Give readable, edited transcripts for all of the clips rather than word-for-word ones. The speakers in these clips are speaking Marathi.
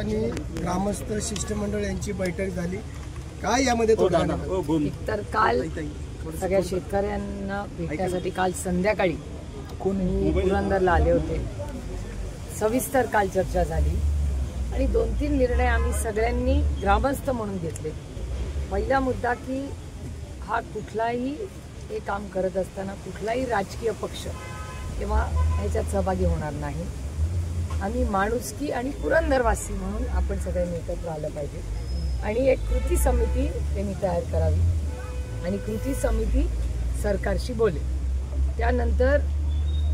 ठिकाणी ग्रामस्थ शिष्टमंडळ यांची बैठक झाली, काय यामध्ये एकतर काल सगळ्या शेतकऱ्यांना भेटण्यासाठी काल संध्याकाळी पुरंदरला आले होते। सविस्तर काल चर्चा झाली आणि 2-3 निर्णय आम्ही सगळ्यांनी ग्रामस्थ म्हणून घेतले। पहिला मुद्दा की हा कुठलाही हे काम करत असताना कुठलाही राजकीय पक्ष किंवा ह्याच्यात सहभागी होणार नाही। आम्ही माणुसकी आणि पुरंदरवासी म्हणून आपण सगळ्यांनी एकत्र आलं पाहिजे आणि एक कृती समिती त्यांनी तयार करावी आणि कृती समिती सरकारशी बोलेल। त्यानंतर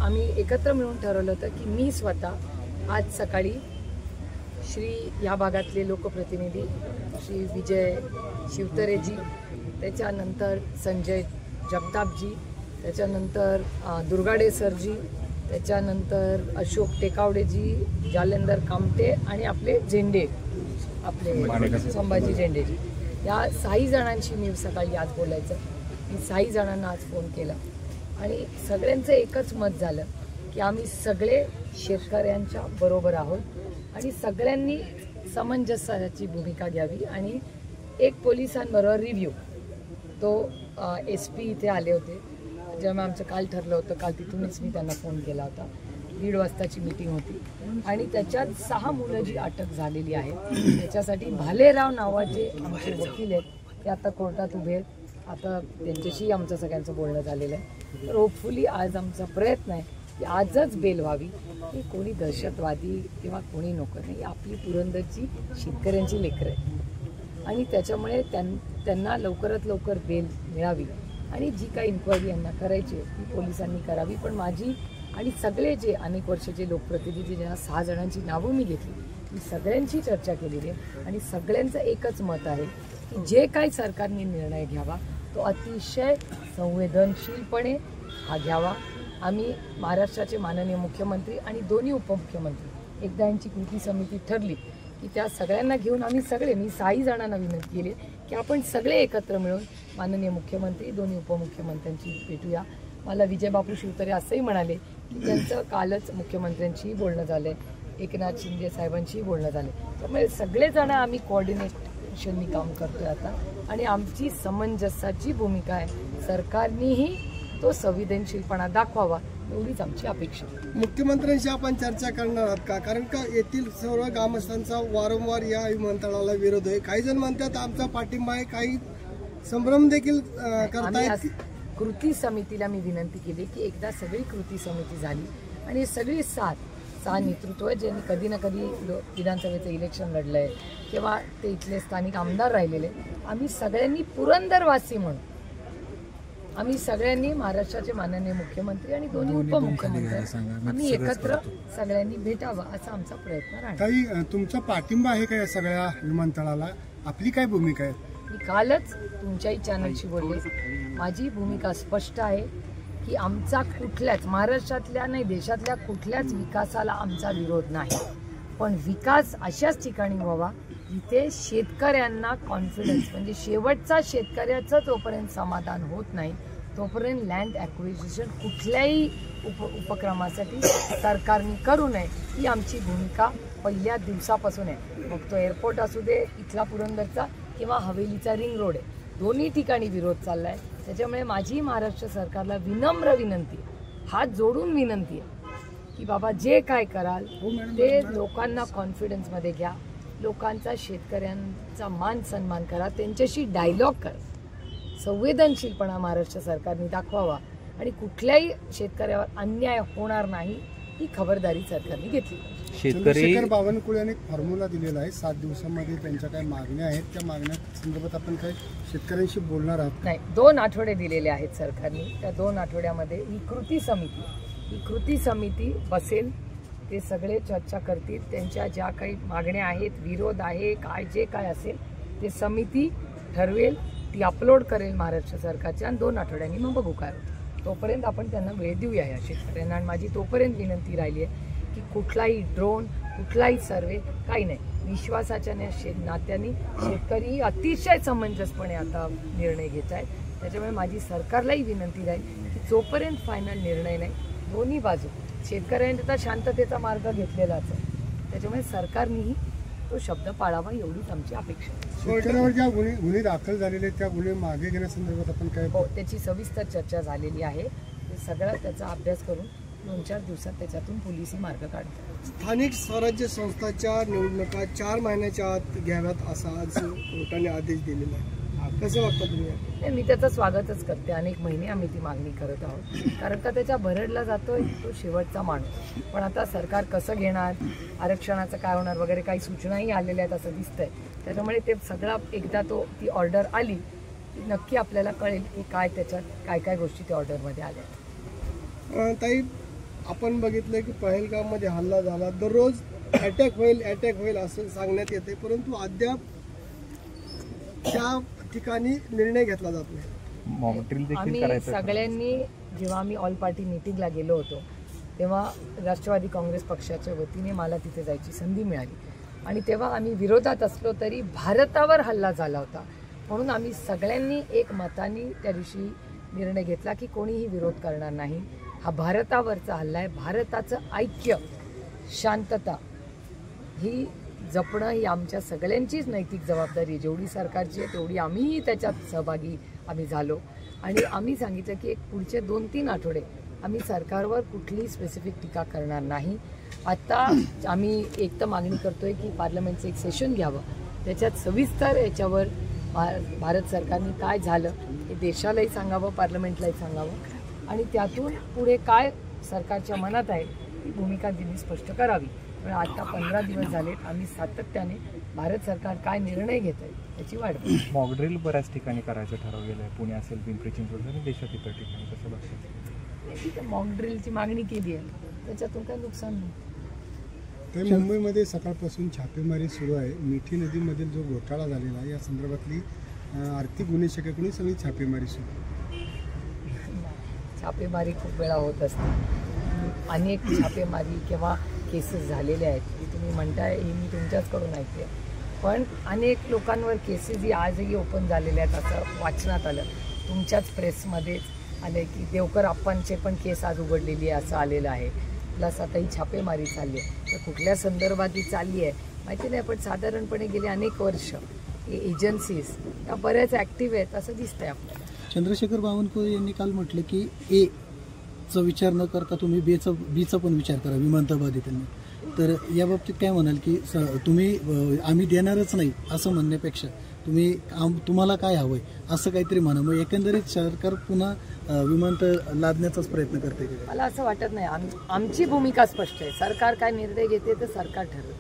आम्ही एकत्र मिळून ठरवलं होतं की मी स्वतः आज सकाळी या भागातले लोकप्रतिनिधी श्री विजय शिवतरेजी, त्याच्यानंतर संजय जगतापजी, त्याच्यानंतर दुर्गाडे सरजी, त्याच्यानंतर अशोक टेकावडेजी, जालेंदर कामटे आणि आपले झेंडे आपले संभाजी झेंडेजी, या 6 जणांशी मी सकाळी आज बोलायचं। मी 6 जणांना आज फोन केला आणि सगळ्यांचं एकच मत झालं की आम्ही सगळे शेतकऱ्यांच्या बरोबर आहोत आणि सगळ्यांनी सामंजस्याची भूमिका घ्यावी आणि एक पोलिसांबरोबर रिव्ह्यू तो SP इथे आले होते जेव्हा आमचं काल ठरलं होतं, काल तिथूनच मी त्यांना फोन केला होता। 1:30 वाजताची मीटिंग होती आणि त्याच्यात 6 मुलं जी अटक झालेली आहे त्याच्यासाठी भालेराव नावाचे आमचे वकील आहेत ते आता कोर्टात उभे आहेत। आता त्यांच्याशी आमचं सगळ्यांचं बोलणं झालेलं आहे, तर होपफुली आज आमचा प्रयत्न आहे की आजच बेल व्हावी। की कोणी दहशतवादी किंवा कोणी नको नाही, आपली पुरंदरची शेतकऱ्यांची लेकरं आहेत आणि त्याच्यामुळे त्यांना लवकरात लवकर बेल मिळावी आणि जी काही इन्क्वायरी यांना करायची ती पोलिसांनी करावी। पण माझी आणि सगळे जे अनेक वर्षाचे लोकप्रतिनिधी ज्यांना 6 जणांची नावं मी घेतली, मी सगळ्यांची चर्चा केलेली आहे आणि सगळ्यांचं एकच मत आहे की जे काही सरकारने निर्णय घ्यावा तो अतिशय संवेदनशीलपणे हा घ्यावा। आम्ही महाराष्ट्राचे माननीय मुख्यमंत्री आणि दोन्ही उपमुख्यमंत्री एकदा यांची कृती समिती ठरली की त्या सगळ्यांना घेऊन आम्ही सगळे मी 6 जणांना विनंती केली की आपण सगळे एकत्र मिळून माननीय मुख्यमंत्री दोन्ही उपमुख्यमंत्र्यांची भेटूया। मला विजय बापू शिवतरे असंही म्हणाले की त्यांचं कालच मुख्यमंत्र्यांशी बोलणं झालं आहे, एकनाथ शिंदे साहेबांशी बोलणं झालं आहे, त्यामुळे सगळेजण आम्ही कोऑर्डिनेशननी काम करतोय आता आणि आमची समंजसाची भूमिका आहे। सरकारनेही तो संवेदनशीलपणा दाखवावा एवढीच आमची अपेक्षा। मुख्यमंत्र्यांशी आपण चर्चा करणार आहात का? कारण का येथील सर्व ग्रामस्थांचा वारंवार या विमानतळाला विरोध आहे। काही जण म्हणतात आमचा पाठिंबा आहे, काही संभ्रम देखील करतायत। कृती समितीला मी विनंती केली की एकदा सगळी कृती समिती झाली आणि सगळी 6 नेतृत्व ज्यांनी कधी ना कधी विधानसभेचं इलेक्शन लढलंय किंवा ते इथले स्थानिक आमदार राहिलेले, आम्ही सगळ्यांनी पुरंदरवासी म्हणून आम्ही सगळ्यांनी महाराष्ट्राचे माननीय मुख्यमंत्री आणि दोन्ही उपमुख्यमंत्री आम्ही एकत्र सगळ्यांनी भेटावं असा आमचा प्रयत्न राहील। काही तुमचा पाठिंबा आहे का या सगळ्या विमानतळाला? आपली काय भूमिका आहे? मी कालच तुमच्याही चॅनलशी बोलले, माझी भूमिका स्पष्ट आहे की आमचा कुठल्याच महाराष्ट्रातल्या नाही देशातल्या कुठल्याच विकासाला आमचा विरोध नाही, पण विकास अशाच ठिकाणी व्हावा जिथे शेतकऱ्यांना कॉन्फिडन्स म्हणजे शेवटचा शेतकऱ्याचं जोपर्यंत समाधान होत नाही तोपर्यंत लँड ॲक्विजिशन कुठल्याही उपक्रमासाठी सरकारने करू नये ही आमची भूमिका पहिल्या दिवसापासून आहे। मग तो एअरपोर्ट असू दे, इथला पुरंदरचा किंवा हवेलीचा रिंग रोड आहे, दोन्ही ठिकाणी विरोध चालला आहे। त्याच्यामुळे माझी महाराष्ट्र सरकारला विनम्र विनंती, हात जोडून विनंती आहे की बाबा जे काय कराल ते लोकांना कॉन्फिडन्समध्ये घ्या, लोकांचा शेतकऱ्यांचा मान सन्मान करा, त्यांच्याशी डायलॉग करा, संवेदनशीलपणा महाराष्ट्र सरकारने दाखवावा आणि कुठल्याही शेतकऱ्यावर अन्याय होणार नाही ही खबरदारी सरकारने घेतली। शेतकरी बावनकुळे यांनी फॉर्म्युला दिलेला आहे, 7 दिवसांमध्ये त्यांच्या काही मागण्या आहेत, त्या मागण्या संदर्भात आपण काही शेतकऱ्यांशी बोलणार आहात? नाही, 2 आठवडे दिलेले आहेत सरकारने, त्या 2 आठवड्यामध्ये ही कृती समिती बसेल, ते सगळे चर्चा करतील, त्यांच्या ज्या काही मागण्या आहेत, विरोध आहे, काय जे काय असेल ते समिती ठरवेल, ती अपलोड करेल महाराष्ट्र सरकारच्या आणि 2 आठवड्यांनी मग बघू काय होतं। तोपर्यंत आपण त्यांना वेळ देऊया या शेतकऱ्यांना आणि माझी तोपर्यंत विनंती राहिली आहे की कुठलाही ड्रोन कुठलाही सर्वे काही नाही, विश्वासाच्या नात्याने शेतकरी अतिशय समंजसपणे आता निर्णय घेत आहेत। त्याच्यामुळे माझी सरकारलाही विनंती राहील की जोपर्यंत फायनल निर्णय नाही, दोन्ही बाजू शेतकऱ्यांनी तर शांततेचा मार्ग घेतलेलाच आहे, त्याच्यामुळे सरकारनेही तो शब्द पाळावा एवढीच आमची अपेक्षा आहे. शेतकऱ्यावर ज्या गुन्हे दाखल झालेले त्या गुन्हे मागे घेण्यासंदर्भात आपण काय हो, त्याची सविस्तर चर्चा झालेली आहे. ते सगळा त्याचा अभ्यास करून 2-4 दिवसात त्याच्यातून पोलिसी मार्ग काढतात. स्थानिक स्वराज्य संस्थांच्या निवडणुका 4 महिन्याच्या आत घ्याव्यात असा आज कोर्टाने आदेश दिलेला आहे. कसं वाटतं तुम्ही? मी त्याचं स्वागतच करते. अनेक महिने आम्ही ती मागणी करत आहोत, कारण का त्याच्या भरडला जातोय तो शेवटचा माणूस. पण आता सरकार कसं घेणार, आरक्षणाचं काय होणार वगैरे काही सूचनाही आलेल्या आहेत असं दिसतंय. त्याच्यामुळे ते सगळा एकदा ती ऑर्डर आली की नक्की आपल्याला कळेल की काय त्याच्यात काय काय गोष्टी त्या ऑर्डरमध्ये आल्या. ताई, आपण बघितलं की पहलगाममध्ये हल्ला झाला, दररोज अटॅक होईल असं सांगण्यात येते, परंतु अद्याप त्या ठिकाणी निर्णय घेतला जात नाही. आम्ही सगळ्यांनी जेव्हा आम्ही ऑल पार्टी मीटिंगला गेलो होतो तेव्हा राष्ट्रवादी काँग्रेस पक्षाच्या वतीने मला तिथे जायची संधी मिळाली आणि तेव्हा आम्ही विरोधात असलो तरी भारतावर हल्ला झाला होता म्हणून आम्ही सगळ्यांनी एक मताने त्या दिवशी निर्णय घेतला की कोणीही विरोध करणार नाही. हा भारतावरचा हल्ला आहे. भारताचं ऐक्य, शांतता ही जपणं ही आमच्या सगळ्यांचीच नैतिक जबाबदारी. जेवढी सरकारची आहे तेवढी आम्हीही त्याच्यात सहभागी झालो आणि आम्ही सांगितलं की एक पुढचे 2-3 आठवडे आम्ही सरकारवर कुठलीही स्पेसिफिक टीका करणार नाही. आता आम्ही एक तर मागणी करतोय की पार्लमेंटचं एक सेशन घ्यावं, त्याच्यात सविस्तर याच्यावर भारत सरकारने काय झालं हे देशालाही सांगावं, पार्लमेंटलाही सांगावं आणि त्यातून पुढे काय सरकारच्या मनात आहे ती भूमिका दिली स्पष्ट करावी. पण आता 15 दिवस झालेत आम्ही सातत्याने भारत सरकार काय निर्णय घेत आहे याची वाट बघतो. मॉकड्रिल बऱ्याच ठिकाणी करायचं ठरवलेलं आहे, पुणे असेल, पिंपरी चिंचवड आणि देशात इतर ठिकाणी. कसं बघतात? ठीक आहे, मॉकड्रिलची मागणी केली आहे, त्याच्यातून काही नुकसान नाही. तर मुंबईमध्ये सकाळपासून छापेमारी सुरू आहे. मिठी नदीमधील जो घोटाळा झालेला आहे या संदर्भातली आर्थिक गुन्हे शाखेकडून सगळी छापेमारी सुरू. छापेमारी खूप वेळा होत असते. अनेक छापेमारी किंवा केसेस झालेले आहेत की तुम्ही म्हणताय हे मी तुमच्याचकडून ऐकते, पण अनेक लोकांवर केसेस ही आजही ओपन झालेल्या आहेत असं वाचनात आलं. तुमच्याच प्रेसमध्येच आलं की देवकर आप्पांचे पण केस आज उघडलेली आहे असं आलेलं आहे. प्लस आता ही छापेमारी चालली आहे. तर कुठल्या संदर्भात ही चालली आहे माहिती नाही, पण साधारणपणे गेले अनेक वर्ष हे एजन्सीज या बऱ्याच ॲक्टिव्ह आहेत असं दिसतंय आपल्याला. चंद्रशेखर बावनकुळे यांनी काल म्हटलं की चा विचार न करता तुम्ही बीचा पण विचार करा विमानतळ बाधितांनी. तर या बाबतीत काय म्हणाल की तुम्ही आम्ही देणारच नाही असं म्हणण्यापेक्षा तुम्हाला काय हवंय असं काहीतरी म्हणा, मग एकंदरीत सरकार पुन्हा विमानतळ लादण्याचाच प्रयत्न करते. मला असं वाटत नाही. आमची भूमिका स्पष्ट आहे. सरकार काय निर्णय घेते तर सरकार ठरवेल,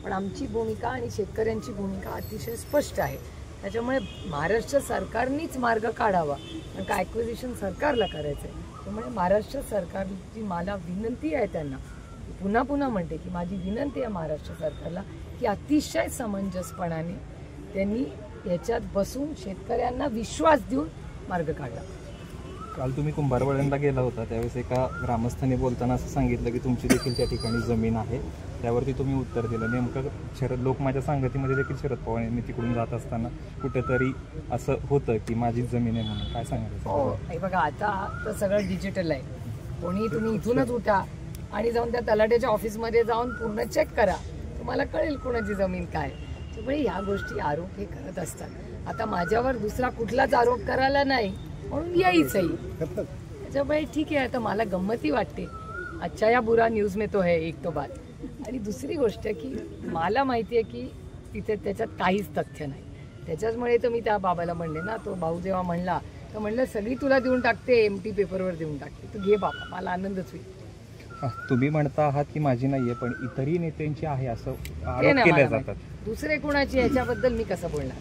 पण आमची भूमिका आणि शेतकऱ्यांची भूमिका अतिशय स्पष्ट आहे. त्याच्यामुळे महाराष्ट्र सरकारनेच मार्ग काढावा, कारण का ॲक्विजिशन सरकारला करायचं आहे. त्यामुळे महाराष्ट्र सरकारची मला विनंती आहे, त्यांना पुन्हा पुन्हा म्हणते की माझी विनंती आहे महाराष्ट्र सरकारला की अतिशय समंजसपणाने त्यांनी याच्यात बसून शेतकऱ्यांना विश्वास देऊन मार्ग काढला. काल तुम्ही कुंभारवाड्याला गेला होता, त्यावेळेस एका ग्रामस्थांनी बोलताना असं सांगितलं की तुमची देखील त्या ठिकाणी जमीन आहे. त्यावरती तुम्ही उत्तर दिलं. नेमकं लोक माझ्या संगतीमध्ये देखील शरद पवार यांनी तिकडून जात असताना कुठेतरी असं होतं की माझी जमीन आहे म्हणून, काय सांगायचं? हो, हे बघा आता तर सगळं डिजिटल आहे. कोणी तुम्ही इथूनच उठा आणि जाऊन त्या तलाट्याच्या ऑफिसमध्ये जाऊन पूर्ण चेक करा, तुम्हाला कळेल कोणाची जमीन काय. त्यामुळे ह्या गोष्टी आरोप हे करत असतात. आता माझ्यावर दुसरा कुठलाच आरोप करायला नाही म्हणून यायचंही. त्याच्यामुळे ठीक आहे. आता मला गंमती वाटते, अच्छा या बुरा न्यूज में तो है एक तो बात. आणि दुसरी गोष्ट की मला माहिती आहे की तिथे त्याच्यात काहीच तथ्य नाही. त्याच्याचमुळे तर मी त्या बाबाला म्हणले ना, तो भाऊ जेव्हा म्हणला तर म्हणलं सगळी तुला देऊन टाकते, एमटी पेपरवर देऊन टाकते, तू घे बाबा, मला आनंदच होईल. तुम्ही म्हणता आहात की माझी नाहीये, पण इतरही नेत्यांची आहे असं आरोप केले जातात. दुसरे कोणाची याच्याबद्दल मी कसं बोलणार?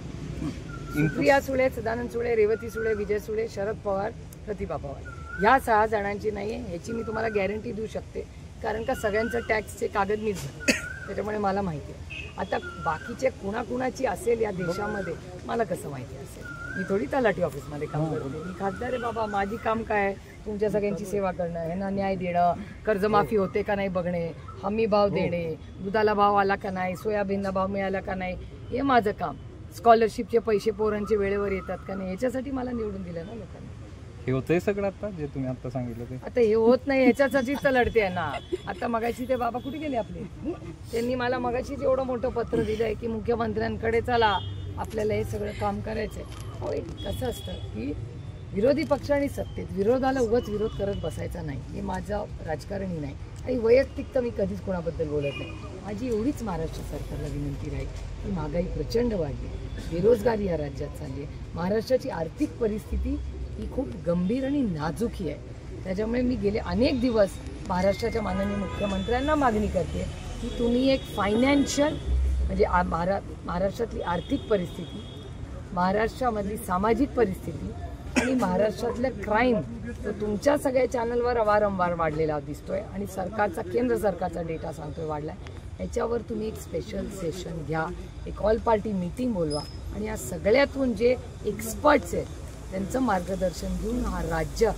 सुप्रिया सुळे, सदानंद सुळे, रेवती सुळे, विजय सुळे, शरद पवार, प्रतिभा पवार, ह्या 6 जणांची नाही आहे ह्याची मी तुम्हाला गॅरंटी देऊ शकते, कारण का सगळ्यांचं टॅक्सचे कागद मीच भरते. त्याच्यामुळे मला माहिती आहे. आता बाकीचे कुणाकुणाची असेल या देशामध्ये मला कसं माहिती असेल? मी थोडी तलाठी ऑफिसमध्ये काम करते. मी खासदार आहे बाबा. माझी काम काय आहे? तुमच्या सगळ्यांची सेवा करणं, ह्यांना न्याय देणं, कर्जमाफी होते का नाही बघणे, हमी भाव देणे, दुधाला भाव आला का नाही, सोयाबीनला भाव मिळाला का नाही, हे माझं काम. स्कॉलरशिपचे पैसे पोरांचे वेळेवर येतात का नाही, याच्यासाठी मला निवडून दिलं ना लोकांनी. हे होतंय सगळं आता जे तुम्ही आता सांगितलं ते? आता हे होत नाही ह्याच्यासाठीच तर लढते आहे ना. आता मगाशी ते बाबा कुठे गेले आपले, त्यांनी मला मगाशीच एवढं मोठं पत्र दिलंय की मुख्यमंत्र्यांकडे चला, आपल्याला हे सगळं काम करायचंय. अहो एक कसं असतं की विरोधी पक्ष आणि सत्तेत विरोधाला उगाच विरोध करत बसायचा नाही, हे माझं राजकारणही नाही आणि वैयक्तिक तर मी कधीच कोणाबद्दल बोलत नाही. माझी एवढीच महाराष्ट्र सरकारला विनंती राहील की महागाई प्रचंड वाढली, बेरोजगारी या राज्यात चालली आहे, महाराष्ट्राची आर्थिक परिस्थिती ही खूप गंभीर आणि नाजूकी आहे. त्याच्यामुळे मी गेले अनेक दिवस महाराष्ट्राच्या माननीय मुख्यमंत्र्यांना मागणी करते की तुम्ही एक फायनान्शियल म्हणजे महाराष्ट्रातली आर्थिक परिस्थिती, महाराष्ट्रामधली सामाजिक परिस्थिती आणि महाराष्ट्रातलं क्राईम तो तुमच्या सगळ्या चॅनलवर वारंवार वाढलेला दिसतोय आणि सरकारचा केंद्र सरकारचा डेटा सांगतोय वाढलाय. याच्यावर तुम्ही एक स्पेशल सेशन घ्या, एक ऑल पार्टी मीटिंग बोलवा आणि या सगळ्यातून जे एक्सपर्ट्स आहेत त्यांचं मार्गदर्शन घेऊन हा राज्य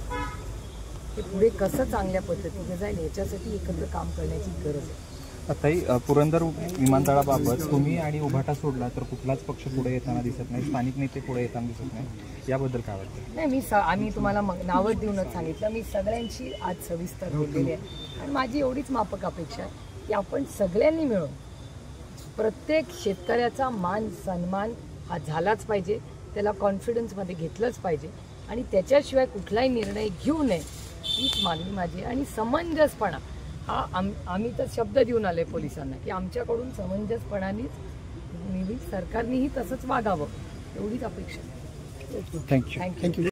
हे पुढे कसं चांगल्या पद्धतीने जाईल याच्यासाठी एकत्र काम करण्याची गरज आहे. आताही पुरंदर विमानतळाबाबत तुम्ही आणि उभाटा सोडला तर कुठलाच पक्ष पुढे येताना दिसत नाही, स्थानिक नेते पुढे येताना दिसत नाही, याबद्दल काय वाटतं? नाही आम्ही तुम्हाला नावं देऊनच सांगितलं, मी सगळ्यांशी आज सविस्तर बोललेली आहे आणि माझी एवढीच माफक अपेक्षा आहे की आपण सगळ्यांनी मिळून प्रत्येक शेतकऱ्याचा मान सन्मान हा झालाच पाहिजे, त्याला कॉन्फिडन्समध्ये घेतलंच पाहिजे आणि त्याच्याशिवाय कुठलाही निर्णय घेऊ नये हीच मागणी माझी. आणि समंजसपणा हा आम्ही तर शब्द देऊन आले पोलिसांना की आमच्याकडून समंजसपणानेच सरकारनेही तसंच वागावं एवढीच अपेक्षा. थँक्यू. थँक्यू.